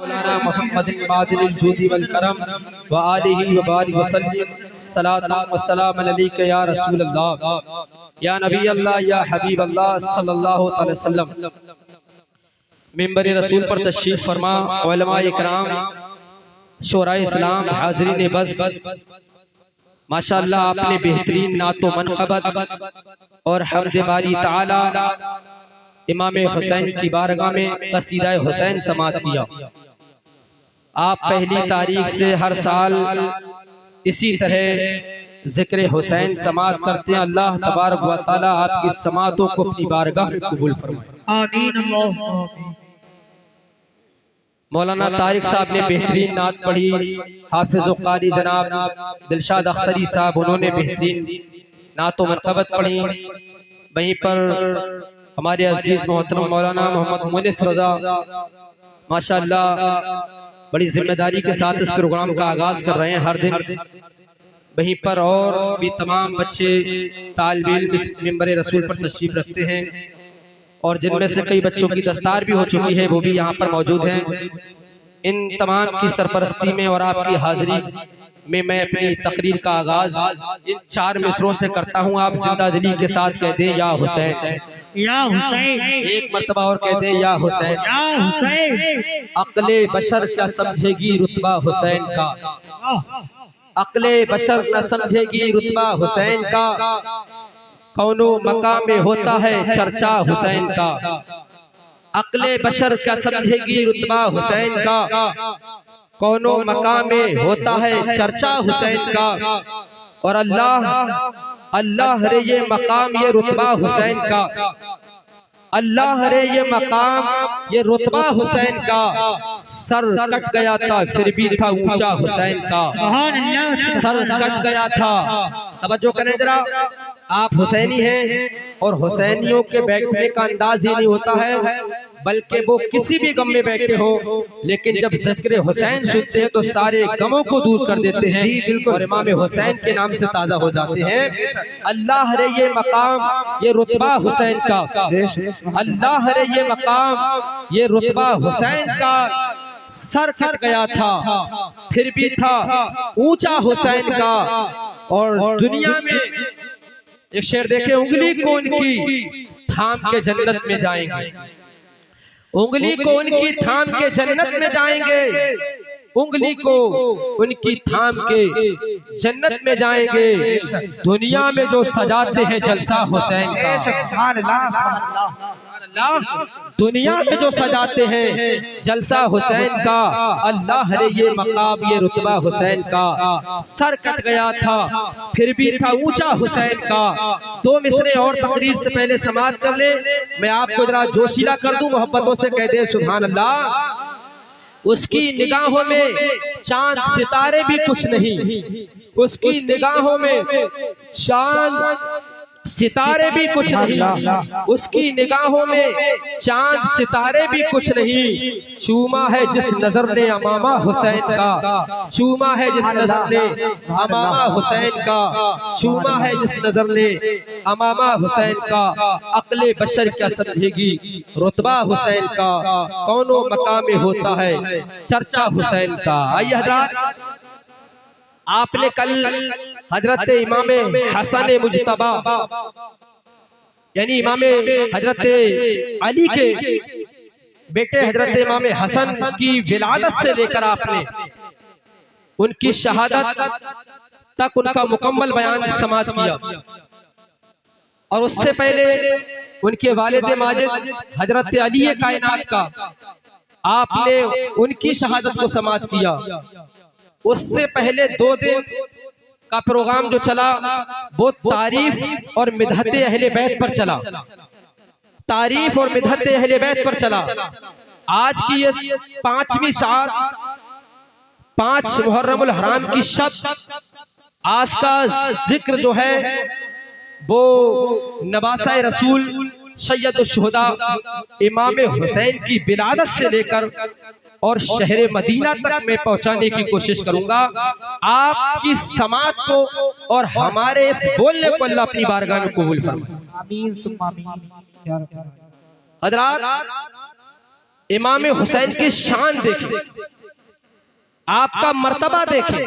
मौलाना मोहम्मद बादिल जूदी वल करम व आलिहि व बारिक वसल्लम सलातु व सलाम अलैका या रसूल अल्लाह या नबी अल्लाह या हबीब अल्लाह सल्लल्लाहु अलैहि वसल्लम। मिंबर रसूल पर तशरीफ फरमा, उलमाए इकराम, शोराए इस्लाम, हाज़रीन बस, माशाअल्लाह आपने बेहतरीन नातो मनक़बत और हम्द बारी ताला इमाम हुसैन की बारगाह में कसीदा हुसैन समात किया। आप पहली तारीख से हर साल इसी तरह जिक्र हुसैन समात करते हैं। अल्लाह तबारक व तआला आपकी समातों को अपनी बारगाह में कबूल फरमाए, आमीन। मौलाना तारिक साहब ने बेहतरीन नात पढ़ी, हाफिज कारी जनाब दिलशाद अख्तरी साहब उन्होंने बेहतरीन नात व मनक़बत पढ़ी। वहीं पर हमारे अजीज मोहतरम मौलाना मोहम्मद मुनिस रजा माशाअल्लाह बड़ी जिम्मेदारी के साथ इस प्रोग्राम का आगाज कर रहे हैं हर दिन। वहीं पर और भी तमाम बच्चे तालिबे इल्म इस मिंबर रसूल पर तशरीफ रखते हैं और जिनमें से कई बच्चों की दस्तार भी हो चुकी है, वो भी यहाँ पर मौजूद हैं। इन तमाम की सरपरस्ती में और आपकी हाजिरी में मैं अपनी तकरीर का आगाज इन चार मिसरों से करता हूँ। आप जिंदा दिली के साथ कह दें या हुसैन, या हुसैन। एक मर्तबा और कह दे या हुसैन, या हुसैन। अक्ले बशर क्या समझेगी रुतबा हुसैन का, अक्ले बशर न समझेगी रुतबा हुसैन का, कौनो मकाम में होता है चर्चा हुसैन का। अक्ले बशर क्या समझेगी रुतबा हुसैन का, कौनो मकाम में होता है चर्चा हुसैन का। और अल्लाह अल्लाह रे ये मकाम ये रुतबा हुसैन का, अल्लाह रे ये मकाम ये रुतबा हुसैन का। सर कट गया था फिर भी था ऊंचा हुसैन का, सर कट गया था। तवज्जो करें जरा, आप हुसैनी हैं और हुसैनियों के बैठने का अंदाज ही नहीं होता है, बल्कि वो किसी भी गम में बैठे हो, लेकिन जब जिक्र हुसैन सुनते हैं तो सारे गमों को दूर कर देते हैं और इमाम हुसैन के नाम से ताज़ा हो जाते हैं। अल्लाह रे ये मकाम ये रुतबा हुसैन का, अल्लाह रे ये मकाम ये रुतबा हुसैन का। सर कट गया था फिर भी था ऊंचा हुसैन का। और दुनिया में एक शेर देखे, उंगली को उनकी थाम के जन्नत में जाएंगे, उंगली को उनकी थाम के जन्नत में जाएंगे, उंगली को उनकी थाम के जन्नत में जाएंगे। दुनिया में जो सजाते हैं जलसा हुसैन का, दुनिया में जो सजाते हैं जलसा हुसैन का। अल्लाह रे ये मकाम ये रुतबा हुसैन का। सर कट गया था फिर भी था ऊंचा हुसैन का। दो मिसरे और तकरीर से पहले समाप्त कर ले, मैं आपको जरा जोशीला कर दूं, मोहब्बतों से कह दे सुभान अल्लाह। उसकी निगाहों में चांद सितारे भी कुछ नहीं, उसकी निगाहों में चांद सितारे भी कुछ नहीं, उसकी निगाहों में चांद सितारे भी कुछ नहीं। चूमा है जिस नजर ने अमामा हुसैन का, चूमा है जिस नजर ने अमामा हुसैन का, चूमा है जिस नजर ने अमामा हुसैन का। अक्ले बशर क्या समझेगी रुतबा हुसैन का, कौनो मकाम में होता है चर्चा हुसैन का। आइए हज़रात, आपने कल हजरत इमाम हसन मुजतबा यानी इमाम हजरत अली के बेटे हजरत इमाम हसन की विलादत से लेकर आपने उनकी शहादत तक उनका मुकम्मल बयान समात किया। और उससे पहले उनके वालिद माजिद हजरत अली कायनात का आपने उनकी शहादत को समात किया। उससे पहले 2 दिन का प्रोग्राम जो चला वो तारीफ और मिदहते अहले बैत पर चला, तारीफ और मिदहते अहले बैत पर चला। आज की ये 5वीं शाद 5 मुहर्रमुल हराम की शब, आज का जिक्र जो है वो नवासा रसूल सैयद शुहदा इमाम हुसैन की विलादत से लेकर और शहर मदीना तक मैं पहुंचाने की कोशिश करूंगा। आपकी समात को और हमारे इस बोलने को अल्लाह अपनी बारगाह में कबूल फरमाए, आमीन सुम्मा आमीन। हज़रात, इमाम हुसैन की शान देखें, आपका मर्तबा देखें।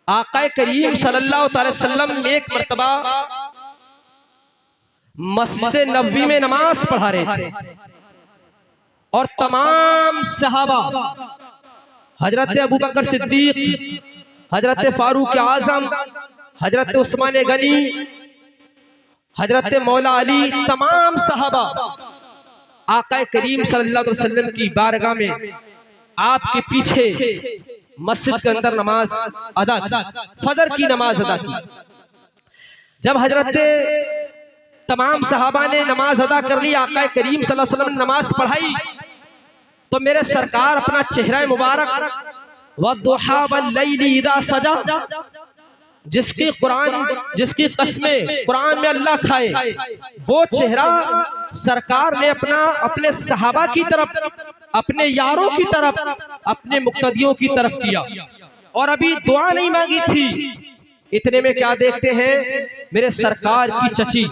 आका करीम सल्लल्लाहु अलैहि वसल्लम में एक मर्तबा मस्जिद नबवी में नमाज पढ़ा रहे थे और तमाम सहाबा, हजरत अबू बकर सिद्दीक, हजरत फारूक आजम, हजरत उस्मान गनी, हजरत मौला अली, तमाम सहाबा आका करीम सल्लल्लाहु अलैहि वसल्लम की बारगाह में आपके पीछे मस्जिद के अंदर नमाज अदा की, फजर की नमाज अदा की। जब हजरत तमाम सहाबा ने नमाज अदा कर ली, आका करीम सल्लल्लाहु अलैहि वसल्लम ने नमाज पढ़ाई, तो मेरे सरकार अपना चेहरा मुबारक वद्दुहा वल्लैली इज़ा सजा, जिसकी कसमें कुरान में अल्लाह खाए, वो चेहरा सरकार ने अपने सहाबा की तरफ, अपने यारों की तरफ, अपने मुक्तदियों की तरफ किया और अभी दुआ नहीं मांगी थी। इतने में क्या देखते हैं, मेरे सरकार की चची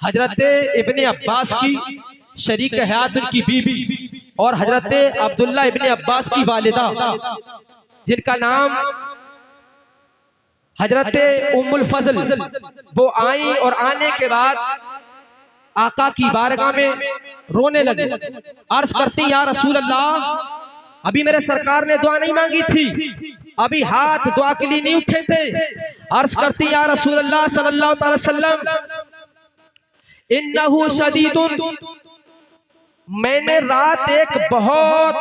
हजरत इब्ने अब्बास की शरीक हयात उनकी बीबी और हजरत अब्दुल्ला इब्ने अब्बास की वालिदा, जिनका नाम हजरत उम्मुल फजल, वो आई और आने के बाद आका की बारगाह में रोने लगे। अर्ज करती, या रसूल अल्लाह, अभी मेरे सरकार ने दुआ नहीं मांगी थी, अभी हाथ दुआ के लिए नहीं उठे थे। अर्ज करती, या रसूल अल्लाह सल्लल्लाहु अलैहि वसल्लम, इन्नहु शदीदुन, मैंने रात एक बहुत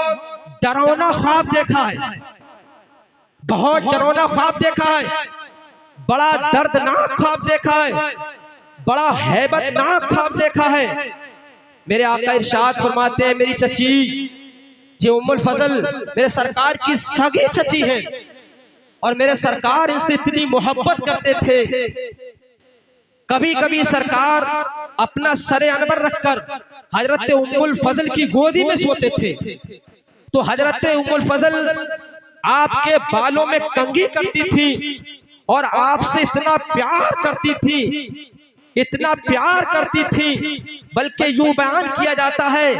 डरावना ख्वाब देखा है, बहुत डरावना ख्वाब देखा है, बड़ा दर्दनाक ख्वाब देखा है, बड़ा हैबतनाक ख्वाब देखा है। मेरे आका इरशाद फरमाते हैं, मेरी चची जो उम्मुल फजल मेरे सरकार की सगी चची है और मेरे सरकार इनसे इतनी मोहब्बत करते थे। कभी कभी सरकार अपना सरे अनवर रखकर हजरत उम्मुल फजल की गोदी में सोते थे, तो हजरत उम्मुल फजल आपके बालों में कंघी करती थी और आपसे इतना प्यार करती थी, इतना प्यार करती थी, बल्कि यूं बयान किया जाता है,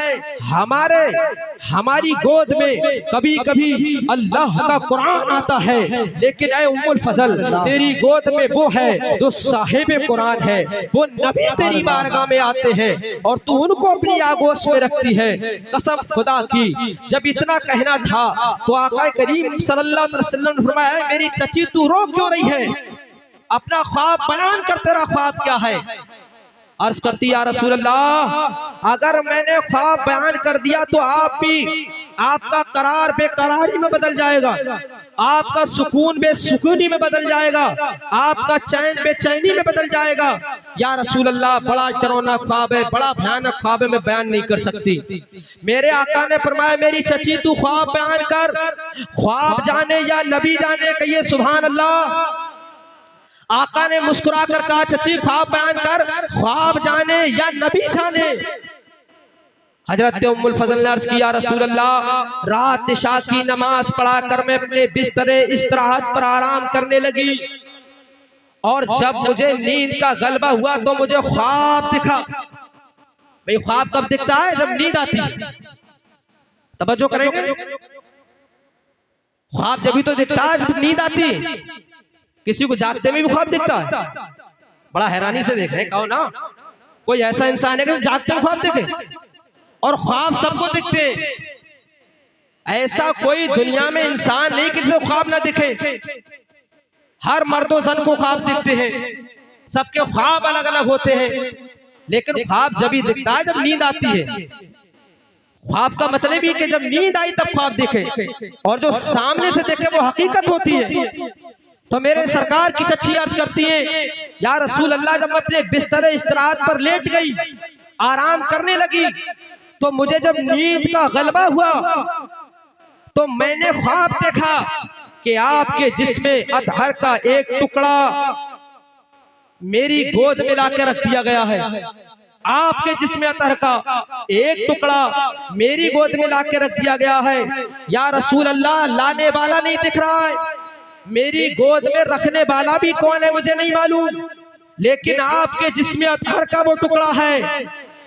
हमारी गोद में कभी कभी अल्लाह का कुरान आता है, लेकिन ऐ उम्मुल फजल, तेरी गोद में वो है जो साहिब कुरान है, वो नबी तेरी बारगाह में आते हैं और तू उनको अपनी आगोश में रखती है। कसम खुदा की, जब इतना कहना था तो आका करीम सल्लल्लाहु अलैहि वसल्लम ने फरमाया, मेरी चची तू रो क्यों रही है, अपना ख्वाब बयान कर, तेरा ख्वाब क्या है। अर्ज करती, या रसूल अल्लाह, अगर मैंने ख्वाब बयान कर दिया तो आप भी, आपका करार बेकरारी में बदल जाएगा, आपका सुकून बेसुकूनी में बदल जाएगा, आपका चैन बेचैनी में बदल जाएगा। या रसूल अल्लाह, बड़ा डरावना ख्वाब है, बड़ा भयानक ख्वाब है, मैं बयान नहीं कर सकती। मेरे आका ने फरमाया, मेरी चची तू ख्वाब बयान कर, ख्वाब जाने या नबी जाने, कहिए सुभान अल्लाह। आका ने मुस्कुरा कर कहा, चची ख्वाब बयान कर, ख्वाब जाने या नबी जाने। हजरत उम्मुल फजल ने अर्ज किया, रसूल अल्लाह, रात इशा की नमाज पढ़ा कर मैं अपने बिस्तरे इस्तराहत पर आराम करने लगी और जब मुझे नींद का गलबा हुआ तो मुझे ख्वाब दिखा। भाई ख्वाब कब दिखता है? जब नींद आती है। तवज्जो करेंगे, ख्वाब जब भी तो दिखता है जब नींद आती है। किसी को जागते में भी ख्वाब दिखता है? बड़ा हैरानी से देख रहे हैं, कहो ना कोई ऐसा इंसान है कि जागते में ख्वाब देखे? और ख्वाब सबको दिखते हैं, ऐसा कोई दुनिया में इंसान नहीं कि जिसे ख्वाब ना दिखे। हर मर्दो ज़न को ख्वाब दिखते हैं, सबके ख्वाब अलग अलग होते हैं, लेकिन ख्वाब जब ही दिखता है जब नींद आती है। ख्वाब का मतलब ही कि जब नींद आई तब ख्वाब दिखे, और जो सामने से देखे वो हकीकत होती है। तो मेरे सरकार की चच्ची अर्ज करती है, या रसूल अल्लाह, जब अपने बिस्तर इस्तराहत पर लेट गई, आराम करने लगी, तो मुझे जब नींद का गलबा हुआ तो मैंने ख्वाब देखा कि आपके जिस्म अतहर का एक टुकड़ा मेरी गोद में लाकर रख दिया गया है। आपके जिस्म अतहर का एक टुकड़ा मेरी गोद में लाकर रख दिया गया है। या रसूल अल्लाह, लाने वाला नहीं दिख रहा है, मेरी गोद में रखने वाला भी कौन है मुझे नहीं मालूम, लेकिन आपके जिस्म अतहर का वो टुकड़ा है।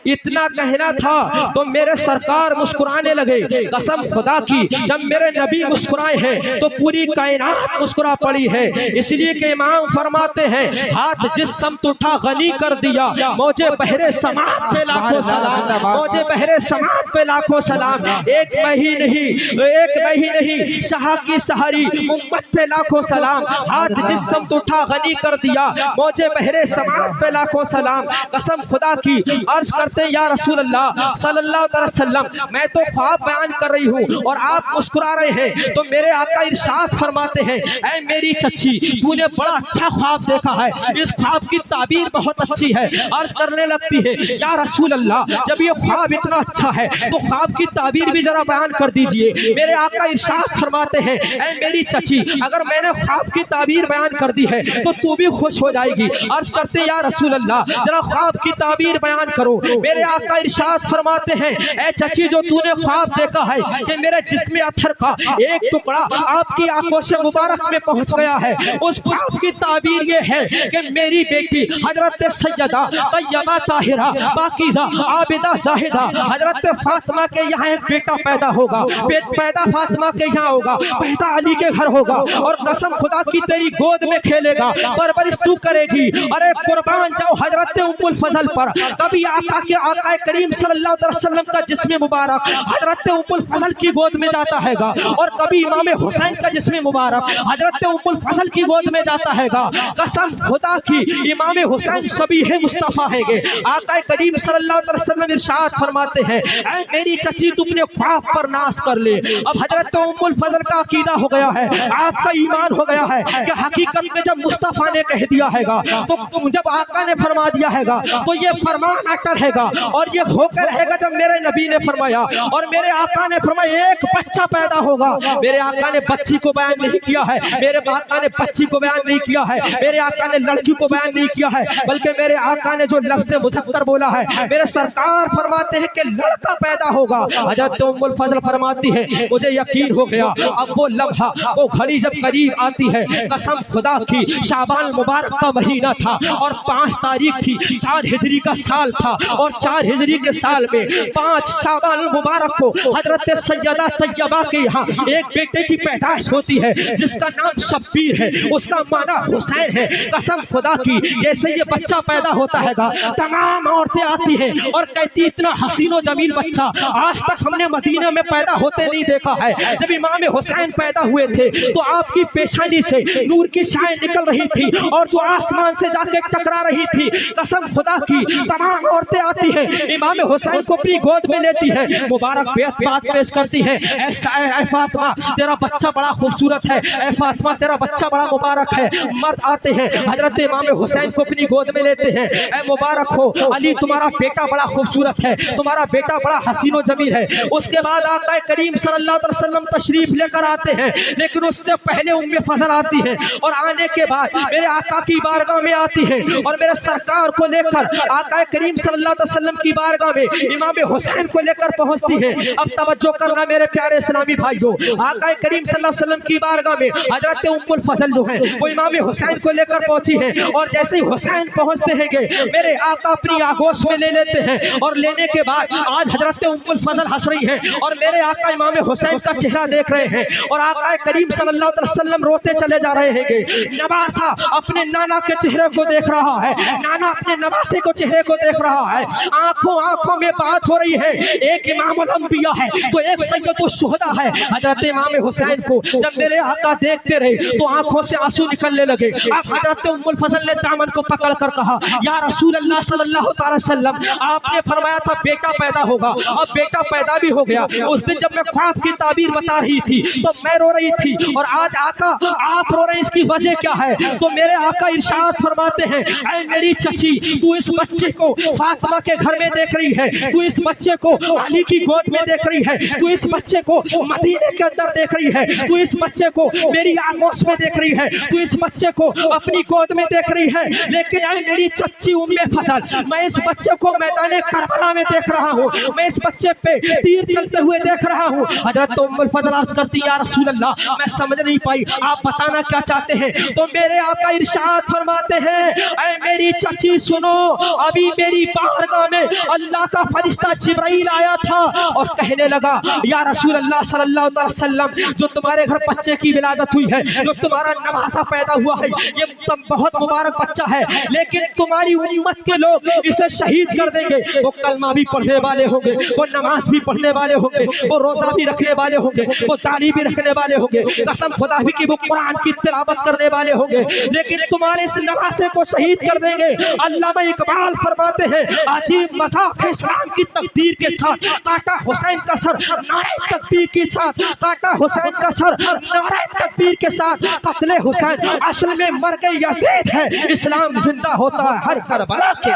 इतना कहना था तो मेरे सरकार मुस्कुराने लगे। कसम खुदा की, जब मेरे नबी मुस्कुराए हैं तो पूरी कायनात मुस्कुरा पड़ी है। इसलिए कि इमाम फरमाते हैं, हाथ जिस समत उठा गनी कर दिया, मौजे बहरे समात पे लाखों सलाम, मौजे बहरे समात पे लाखों सलाम। एक मैं ही नहीं शाह की सहारी उम्मत पे लाखों सलाम। हाथ जिस समत उठा गनी कर दिया, मौजे बहरे समात पे लाखों सलाम। कसम खुदा की, अर्ज करते हैं या रसूल अल्लाह सल्लल्लाहु अलैहि वसल्लम, मैं तो ख्वाब बयान कर रही हूँ और आप मुस्कुरा रहे हैं। तो मेरे आका इरशाद फरमाते हैं, ऐ मेरी चच्ची, तूने बड़ा अच्छा ख्वाब देखा है, इस ख्वाब की ताबीर बहुत अच्छी है। अर्ज करने लगती है, या रसूल अल्लाह, जब ये ख्वाब इतना अच्छा है तो ख्वाब की ताबीर भी जरा बयान कर दीजिए। मेरे आका इरशाद फरमाते हैं, ऐ मेरी चच्ची, अगर मैंने ख्वाब की ताबीर बयान कर दी है तो तू भी खुश हो जाएगी। अर्ज करते या रसूल अल्लाह, जरा ख्वाब की ताबीर बयान करो। मेरे आका इरशाद फरमाते हैं, ऐ चची, जो तूने ख्वाब देखा है कि मेरे जिस्म अथर का एक टुकड़ा आपकी आंखों से मुबारक में पहुंच गया है, उस ख्वाब की ताबीर ये है कि मेरी बेटी हजरत सैयदा तैयबा ताहिरा पाकीज़ा आबिदा जाहिदा हजरत फातिमा के यहाँ एक बेटा पैदा होगा। पैदा फातिमा के यहाँ होगा, पैदा अली के घर होगा और कसम खुदा की तेरी गोद में खेलेगा, परवरिश तू करेगी। अरे कुर्बान जाओ हजरत उम्मुल फजल पर। कभी आका करीम सल्लल्लाहु अलैहि वसल्लम का जिस्म मुबारक हजरत उम्मुल फजल की गोद में जाता हैगा और कभी इमाम हुसैन का जिस्म मुबारक हजरत उम्मुल फजल की गोद में जाता हैगा। कसम खुदा की, इमाम हुसैन शबीह मुस्तफा हैगे। आका करीम सल्लल्लाहु अलैहि वसल्लम इरशाद फरमाते हैं, ऐ मेरी चची, तू अपने ख्वाब पर नाज कर ले। अब हजरत उम्मुल फजल का अकीदा हो गया है, आपका ईमान हो गया है कि हकीकत में जब मुस्तफा ने कह दिया हैगा, तो जब आका ने फरमा दिया हैगा तो ये फरमान अटर हैगा और ये होकर रहेगा जब मेरे नबी ने फरमाया। और मेरे आका ने फरमाया एक बच्चा पैदा होगा। मेरे आका ने बच्ची को बयान नहीं किया है, मेरे आका ने बच्ची को बयान नहीं किया है, मेरे आका ने लड़की को बयान नहीं किया है, बल्कि मेरे आका ने जो लफ्ज़ मुज़क्कर बोला है, मेरे सरकार फरमाते हैं कि लड़का पैदा होगा। हजरत उम्मुल फजल फरमाती है, मुझे यकीन हो गया। अब वो लम्हा, वो घड़ी जब करीब आती है, कसम खुदा की, शाबान मुबारक का महीना था और 5 तारीख थी, 4 हिजरी का साल था और 4 हिजरी के साल में 5 शाबान मुबारक को हजरत सैयदा तैयबा के यहाँ एक बेटे की पैदाइश होती है जिसका नाम शब्बीर है, उसका माना हुसैन है। कसम खुदा की, जैसे ये बच्चा पैदा होता है तमाम औरतें आती हैं और कहती, इतना हसीनो जमील बच्चा आज तक हमने मदीना में पैदा होते नहीं देखा है। जब इमाम हुसैन पैदा हुए थे तो आपकी पेशानी से नूर की शाएं निकल रही थी और जो आसमान से जाके टकरा रही थी। कसम खुदा की, तमाम औरतें आती हैं, इमाम हुसैन को अपनी गोद में लेती है, मुबारक बात पेश करती है, ऐ फातिमा तेरा बच्चा बड़ा खूबसूरत है, ऐ फातिमा तेरा बच्चा बड़ा मुबारक है। मर्द आते हैं, हजरत इमाम हुसैन को अपनी गोद में लेते हैं, ऐ मुबारक हो अली, तुम्हारा बेटा बड़ा खूबसूरत है, तुम्हारा बेटा बड़ा हसीनो जमील है। उसके बाद आका करीम सल्लल्लाहु अलैहि वसल्लम तशरीफ लेकर आते हैं, लेकिन उससे पहले उम्मे फजल आती है और आने के बाद मेरे आका की बारगाह में आती है और मेरे सरकार को लेकर आका करीम सल्लल्लाहु अलैहि वसल्लम की बारगाह में इमाम हुसैन को लेकर पहुंचती है। अब तवज्जो करना मेरे प्यारे इस्लामी भाइयों, आका करीम सल्लल्लाहु अलैहि वसल्लम की बारगाह में हजरत उम्मुल फजल जो है वो इमाम हुसैन को लेकर पहुंची है और जैसे ही हुसैन पहुंचते हैं मेरे आका अपनी आगोश में ले लेते हैं और लेने के बाद आज हजरत उम्मुल फजल हंस रही है और मेरे आका इमाम हुसैन का चेहरा देख रहे हैं और आका करीम सल्लल्लाहु अलैहि वसल्लम रोते चले जा रहे हैं। नवासा अपने नाना के चेहरे को देख रहा है, नाना अपने नवासे को चेहरे को देख रहा है, आंखों आंखों में बात हो रही है। एक इमामुल अंबिया है तो एक सैयदुश शुहदा है। हजरत इमाम हुसैन को जब मेरे आका देखते रहे तो आंखों से आंसू निकलने लगे। अब हजरत उम्मुल फजल ने दामन को पकड़ कर कहा, या रसूल अल्लाह सल्लल्लाहु अलैहि वसल्लम, आपने फरमाया था बेटा पैदा होगा, अब बेटा पैदा भी हो गया। उस दिन जब मैं ख्वाब की ताबीर बता रही थी तो मैं रो रही थी और आज आका आप रो रहे, इसकी वजह क्या है? तो मेरे आका इरशाद फरमाते हैं, ऐ मेरी चची, तू इस बच्चे को फातिमा के घर में देख रही है, तू इस बच्चे को अली की गोद में देख रही है, तू इस बच्चे को मदीने के अंदर देख रही है, तू इस बच्चे को मेरी आगोश में देख रही है, तू इस बच्चे को अपनी गोद में देख रही है। लेकिन ऐ मेरी चच्ची उम्मे फजल, मैं इस बच्चे को मैदान करबला में देख रहा हूँ, मैं इस बच्चे पे तीर चलते हुए देख रहा हूँ। हजरत उम्मुल फजल अर्ज करती, या रसूल अल्लाह, मैं समझ नहीं पाई, आप बताना क्या चाहते हैं? तो मेरे आका इरशाद फरमाते हैं, ऐ मेरी चची सुनो, अभी मेरी बारगाह ज़माना में अल्लाह का फरिश्ता जिब्राइल आया था और कहने लगा, या रसूल अल्लाह सल्लल्लाहु अलैहि वसल्लम, जो तुम्हारे घर बच्चे की विलादत हुई है, जो तुम्हारा नवासा पैदा हुआ है, ये बहुत मुबारक बच्चा है, लेकिन तुम्हारी उम्मत के लोग इसे शहीद कर देंगे। वो कलमा भी पढ़ने वाले होंगे, वो नमाज भी पढ़ने वाले होंगे, वो रोजा भी रखने वाले होंगे, वो दाढ़ी भी रखने वाले होंगे, कसम खुदा की वो कुरान की तिलावत करने वाले होंगे, लेकिन तुम्हारे इस नवासे को शहीद कर देंगे। अल्लामा इकबाल फरमाते हैं, अजीब मजाक है इस्लाम की तकदीर के साथ, काटा हुसैन का सर नारे तकबीर के साथ, काटा हुसैन का सर नारे तकबीर के साथ। कत्ले हुसैन असल में मर गए यजीद है, इस्लाम जिंदा होता है हर करबला के।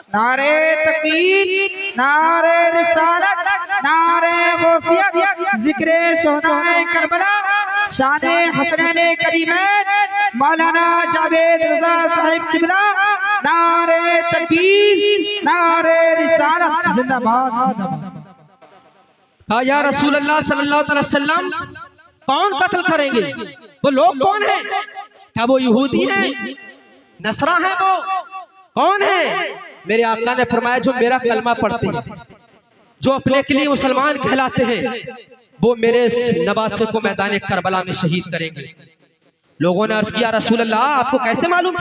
नारे तकबीर, नारे रिसालत, नारे गौसियत, जिक्रे शोहदाए करबला, शाने हसनैन करीमैन मौलाना जावेद रजा साहिब किबला। नारे तकबीर, नारे रिसालत, जिंदाबाद। हाँ या रसूल अल्लाह सल्लल्लाहु अलैहि वसल्लम, कौन कत्ल करेंगे? वो लोग कौन है? क्या वो यहूदी हैं, नसरा है? वो कौन है? मेरे आका ने फरमाया, जो मेरा कलमा पढ़ते हैं, जो अपने के लिए मुसलमान कहलाते हैं, वो मेरे नवासे को मैदान करबला में शहीद करेंगे। लोगों ने अर्ज किया, रसूल अल्लाह आपको कैसे मालूम